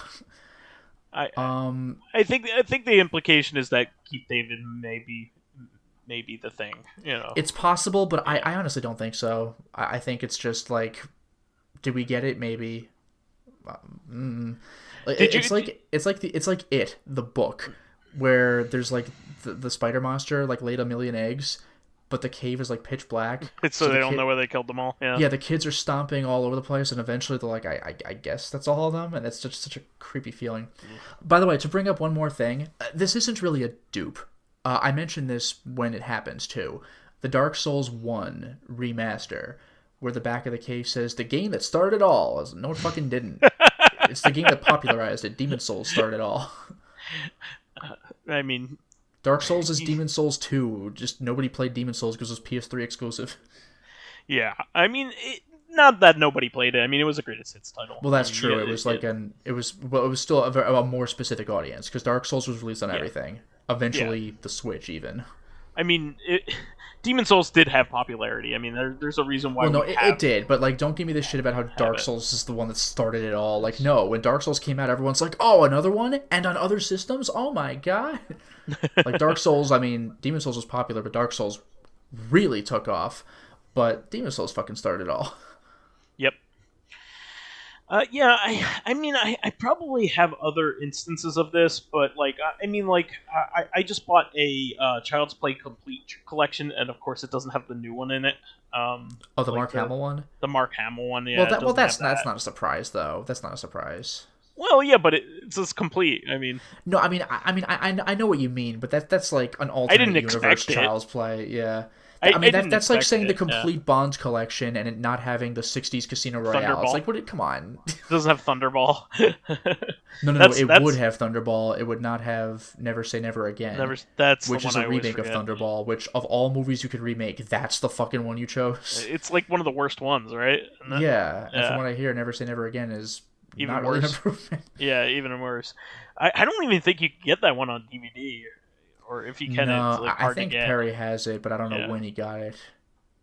I think the implication is that Keith David may be the Thing. It's possible, but I honestly don't think so. I think it's just like, did we get it? Maybe. It's like It, the book, where there's like the spider monster like laid a million eggs, but the cave is like pitch black. It's so they don't know where they killed them all. Yeah, the kids are stomping all over the place, and eventually they're like, I guess that's all of them, and it's just such a creepy feeling. By the way, to bring up one more thing, this isn't really a dupe. I mentioned this when it happens too. The Dark Souls 1 remaster, where the back of the case says, the game that started it all. No, it fucking didn't. It's the game that popularized it. Demon Souls started it all. I mean... Dark Souls is Demon Souls 2. Just nobody played Demon Souls because it was PS3 exclusive. Yeah, I mean, not that nobody played it. I mean, it was a greatest hits title. Well, that's true. It was still a more specific audience because Dark Souls was released on everything. Eventually, the Switch even. I mean, Demon Souls did have popularity. I mean, there's a reason why. Well, no, it did, but like, don't give me this shit about how Dark Souls is the one that started it all. Like, no, when Dark Souls came out, everyone's like, oh, another one, and on other systems. Oh my god! Like Dark Souls. I mean, Demon Souls was popular, but Dark Souls really took off. But Demon Souls fucking started it all. Yep. Yeah, I mean, I probably have other instances of this, but like, I mean, like, I just bought a Child's Play Complete collection, and of course, it doesn't have the new one in it. The like Mark Hamill one. The Mark Hamill one, yeah. That's not a surprise though. That's not a surprise. Well, yeah, but it's just complete. I mean, no, I know what you mean, but that's like an alternate universe Child's Play, yeah. I mean, that's like saying the complete Bond collection and it not having the 60s Casino Royale. Thunderball. It's like, come on. It doesn't have Thunderball. No, it would have Thunderball. It would not have Never Say Never Again. Which is a remake of Thunderball, which of all movies you could remake, that's the fucking one you chose. It's like one of the worst ones, right? Yeah, and from what I hear, Never Say Never Again is even not worse. Really an improvement. Yeah, even worse. I don't even think you can get that one on DVD. Or if you can, it's like hard I think to get. Perry has it, but I don't know when he got it.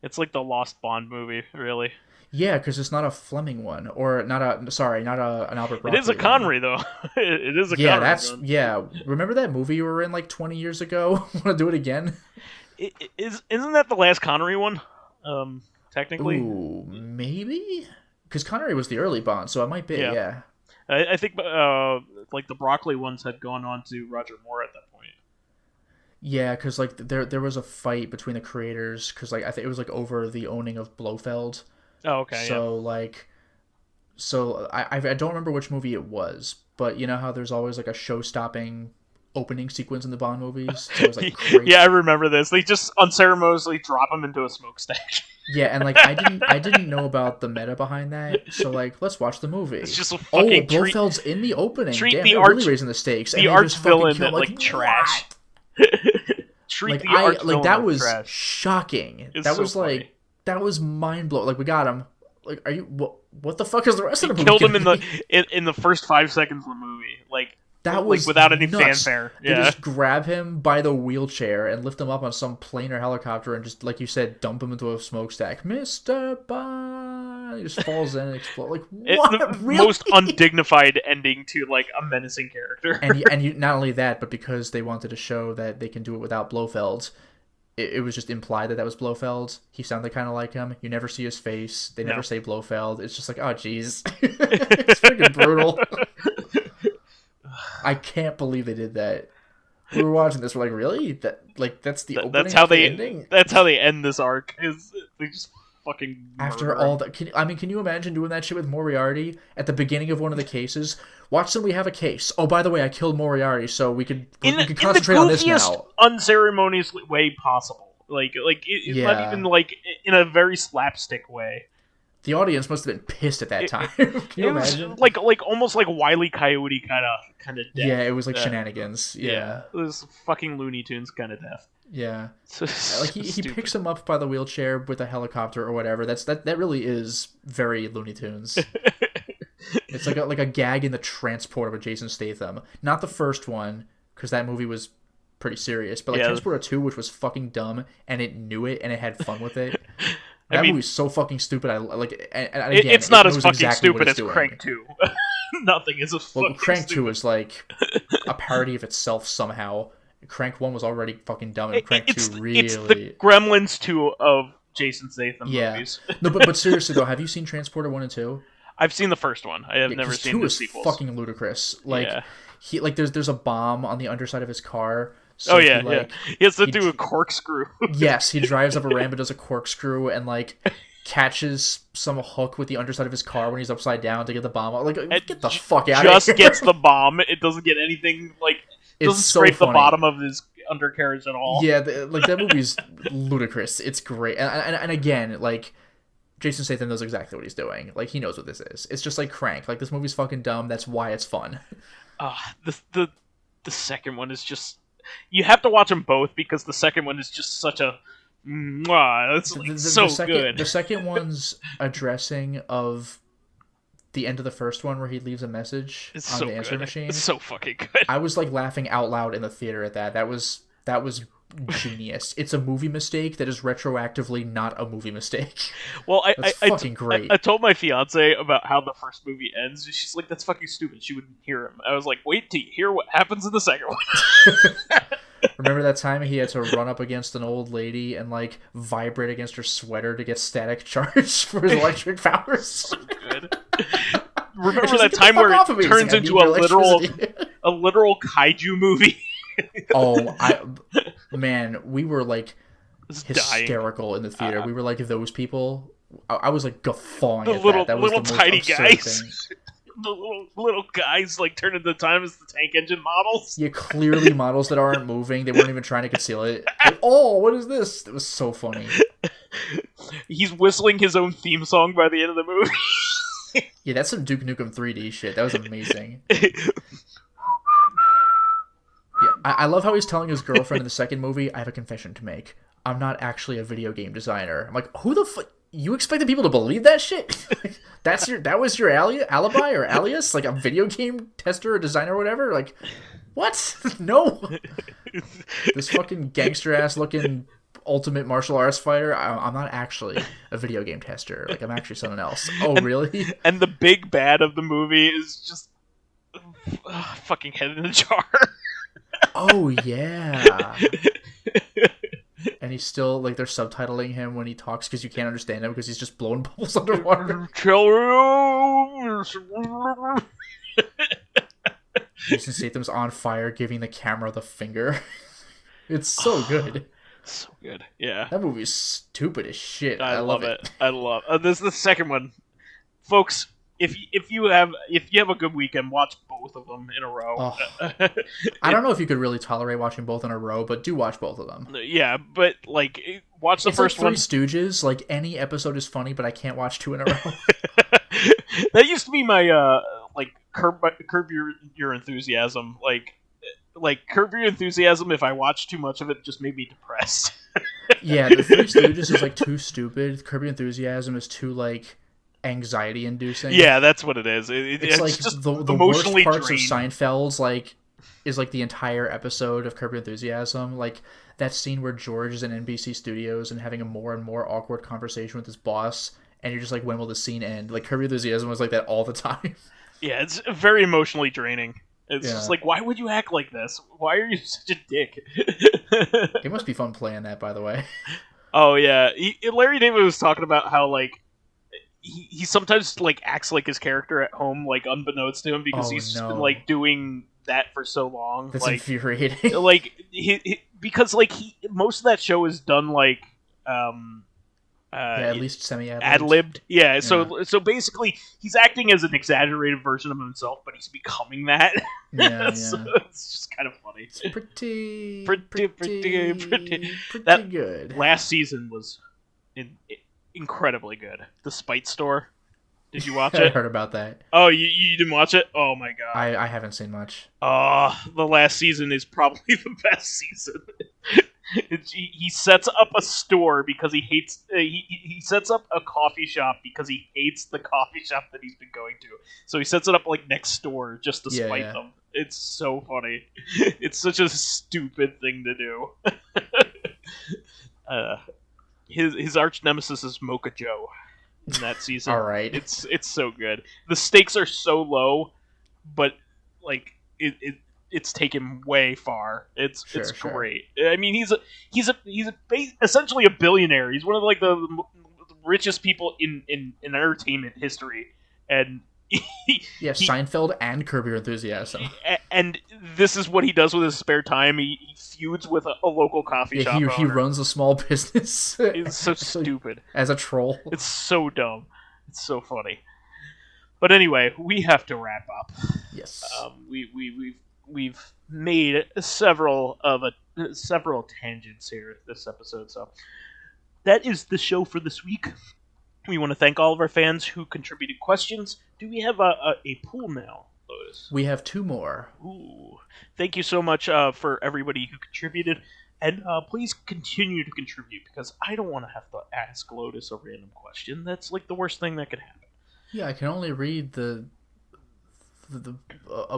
It's like the Lost Bond movie, really. Yeah, because it's not a Fleming one, or not an Albert Broccoli. It is a Connery, though. It is a Connery. Yeah. Remember that movie you were in like 20 years ago? Want to do it again? Isn't that the last Connery one? Technically. Ooh, maybe. Because Connery was the early Bond, so it might be. Yeah. I think like the Broccoli ones had gone on to Roger Moore at that point. Yeah, because like there was a fight between the creators because like I think it was like over the owning of Blofeld. Oh, okay. So I don't remember which movie it was, but you know how there's always like a show-stopping opening sequence in the Bond movies. So it was like crazy. Yeah, I remember this. They just unceremoniously drop him into a smokestack. Yeah, and like I didn't know about the meta behind that. So like, let's watch the movie. It's just a fucking Blofeld's in the opening. Damn, the they're really raising the stakes. The arch villain like trash. Treat the arch villain that was trash. Shocking. That was so like that was mind blowing. Like we got him. Like, are you what the fuck is the rest of the movie? Killed him in the first 5 seconds of the movie. Like that was without any nuts. fanfare. They just grab him by the wheelchair and lift him up on some plane or helicopter and just, like you said, dump him into a smokestack. Mr. Bond! He just falls in and explodes. Like, what? It's the really? most undignified ending to, like, a menacing character. and you, not only that, but because they wanted to show that they can do it without Blofeld, it was just implied that was Blofeld. He sounded kind of like him. You never see his face. They never say Blofeld. It's just like, oh, jeez. It's freaking brutal. I can't believe they did that. We were watching this. We're like, really? That's the opening. That's how they ending? That's how they end this arc. Is they just fucking after all that? Can you imagine doing that shit with Moriarty at the beginning of one of the cases? Watson, we have a case. Oh, by the way, I killed Moriarty, so we can concentrate on this now. In the goofiest, unceremonious way possible. Like it's not even like in a very slapstick way. The audience must have been pissed at that time. Can you imagine? Like almost like Wile E. Coyote kind of death. Yeah, it was like shenanigans. Yeah, it was fucking Looney Tunes kind of death. Yeah, like he picks him up by the wheelchair with a helicopter or whatever. That really is very Looney Tunes. It's like a gag in the transport of a Jason Statham. Not the first one, because that movie was pretty serious. But like Transporter 2, which was fucking dumb, and it knew it and it had fun with it. That movie's so fucking stupid. I like it. And again, it's not as fucking stupid as Crank 2. Nothing is as fucking Crank stupid. 2 is like a parody of itself somehow. Crank 1 was already fucking dumb, and Crank 2 really... It's the Gremlins 2 of Jason Statham movies. No, but seriously though, have you seen Transporter 1 and 2? I've seen the first one. I have never seen the sequels. 2 is fucking ludicrous. Like, there's a bomb on the underside of his car. So he has to do a corkscrew. Yes, he drives up a ramp and does a corkscrew and like catches some hook with the underside of his car when he's upside down to get the bomb. Like, get the fuck out of here! Just gets the bomb. It doesn't get anything like. It doesn't scrape the bottom of his undercarriage at all. Yeah, that movie's ludicrous. It's great, and again, like Jason Statham knows exactly what he's doing. Like he knows what this is. It's just like Crank. Like this movie's fucking dumb. That's why it's fun. The second one is just. You have to watch them both because the second one is just such a it's like good. The second one's addressing of the end of the first one where he leaves a message on the answering machine. It's so fucking good. I was like laughing out loud in the theater at that. That was genius. It's a movie mistake that is retroactively not a movie mistake. Well, that's fucking great. I told my fiance about how the first movie ends. She's like, "That's fucking stupid." She wouldn't hear him. I was like, "Wait till you hear what happens in the second one." Remember that time he had to run up against an old lady and like vibrate against her sweater to get static charge for his electric powers? So good. Remember that time where it turns into a literal kaiju movie? Man, we were like hysterical in the theater. We were like those people. I was like guffawing at that. That was little the most tiny absurd guys. thing. The little guys like turn into time as the tank engine models. Yeah, clearly models that aren't moving. They weren't even trying to conceal it. Like, oh, what is this? It was so funny. He's whistling his own theme song by the end of the movie. Yeah, that's some Duke Nukem 3D shit. That was amazing. Yeah, I love how he's telling his girlfriend in the second movie, I have a confession to make. I'm not actually a video game designer. I'm like, who the fuck? You expected people to believe that shit? That was your alibi or alias? Like a video game tester or designer or whatever? Like, what? No. This fucking gangster ass looking ultimate martial arts fighter, I'm not actually a video game tester. Like, I'm actually someone else. Oh, really? And the big bad of the movie is just fucking head in a jar. Oh, yeah. And he's still, like, they're subtitling him when he talks because you can't understand him because he's just blowing bubbles underwater. Jason Statham's on fire giving the camera the finger. It's so good. So good, yeah. That movie's stupid as shit. I love it. I love it. This is the second one. Folks, if you have a good weekend, watch both of them in a row. Oh. I don't know if you could really tolerate watching both in a row, but do watch both of them. Yeah, but like watch the first one. Three Stooges, like any episode is funny, but I can't watch two in a row. That used to be my like curb your enthusiasm. Like Curb Your Enthusiasm, if I watched too much of it, just made me depressed. Yeah, the Three Stooges is like too stupid. Curb Your Enthusiasm is too like anxiety inducing. Yeah, that's what it is. It's like just the worst parts of Seinfeld's like is like the entire episode of Curb Your Enthusiasm. Like that scene where George is in NBC Studios and having a more and more awkward conversation with his boss, and you're just like, when will the scene end? Like Curb Your Enthusiasm was like that all the time. Yeah, it's very emotionally draining. It's just like, why would you act like this? Why are you such a dick? It must be fun playing that, by the way. Oh, yeah. Larry David was talking about how, like, he sometimes, like, acts like his character at home, like, unbeknownst to him, because he's just been, like, doing that for so long. That's like, infuriating. Like, because, like, most of that show is done, like, at least ad-libbed. Yeah, so basically he's acting as an exaggerated version of himself, but he's becoming that. Yeah, so it's just kind of funny. It's pretty that good. Last season was incredibly good. The Spite Store. Did you watch it? I heard about that. Oh, you didn't watch it? Oh my god. I haven't seen much. The last season is probably the best season. He sets up a store because he hates. He sets up a coffee shop because he hates the coffee shop that he's been going to. So he sets it up like next door just to spite them. It's so funny. It's such a stupid thing to do. His arch nemesis is Mocha Joe in that season. All right, it's so good. The stakes are so low, but like it's taken way far. It's great. I mean, he's essentially a billionaire. He's one of like the richest people in entertainment history, and Seinfeld and Curb Your Enthusiasm. And this is what he does with his spare time. He feuds with a local coffee shop. He runs a small business. It's so stupid as a troll. It's so dumb. It's so funny. But anyway, we have to wrap up. Yes. We've made several tangents here this episode, so that is the show for this week. We want to thank all of our fans who contributed questions. Do we have a pool now, Lotus? We have 2 more. Ooh. Thank you so much for everybody who contributed, and please continue to contribute, because I don't want to have to ask Lotus a random question. That's like the worst thing that could happen. Yeah, I can only read a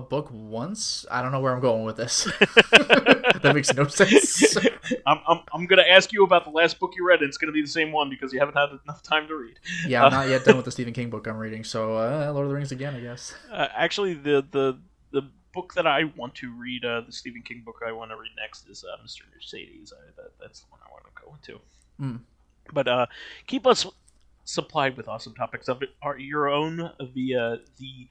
book once. I don't know where I'm going with this. That makes no sense. I'm gonna ask you about the last book you read, and it's gonna be the same one because you haven't had enough time to read. Yeah, I'm not yet done with the Stephen King book I'm reading, so Lord of the Rings again, I guess. Actually, the book that I want to read, the Stephen King book I want to read next is Mr. Mercedes. That's the one I want to go into. Mm. But keep us supplied with awesome topics of your own via the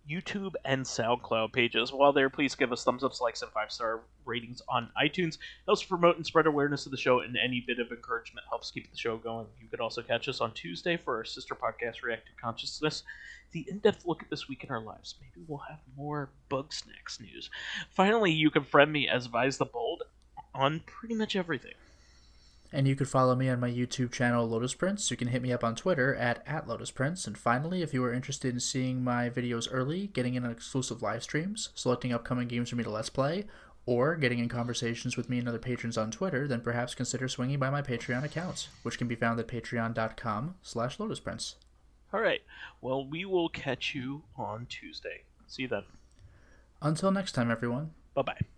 YouTube and SoundCloud pages. While there, please give us thumbs ups, likes, and 5-star ratings on iTunes. It helps promote and spread awareness of the show, and any bit of encouragement helps keep the show going. You could also catch us on Tuesday for our sister podcast, Corrective Consciousness, the in-depth look at this week in our lives. Maybe we'll have more Bug Snacks news. Finally, you can friend me as vysethebold on pretty much everything. And you could follow me on my YouTube channel, Lotus Prince. You can hit me up on Twitter at Lotus Prince. And finally, if you are interested in seeing my videos early, getting in on exclusive live streams, selecting upcoming games for me to Let's Play, or getting in conversations with me and other patrons on Twitter, then perhaps consider swinging by my Patreon account, which can be found at patreon.com/LotusPrince. All right. Well, we will catch you on Tuesday. See you then. Until next time, everyone. Bye-bye.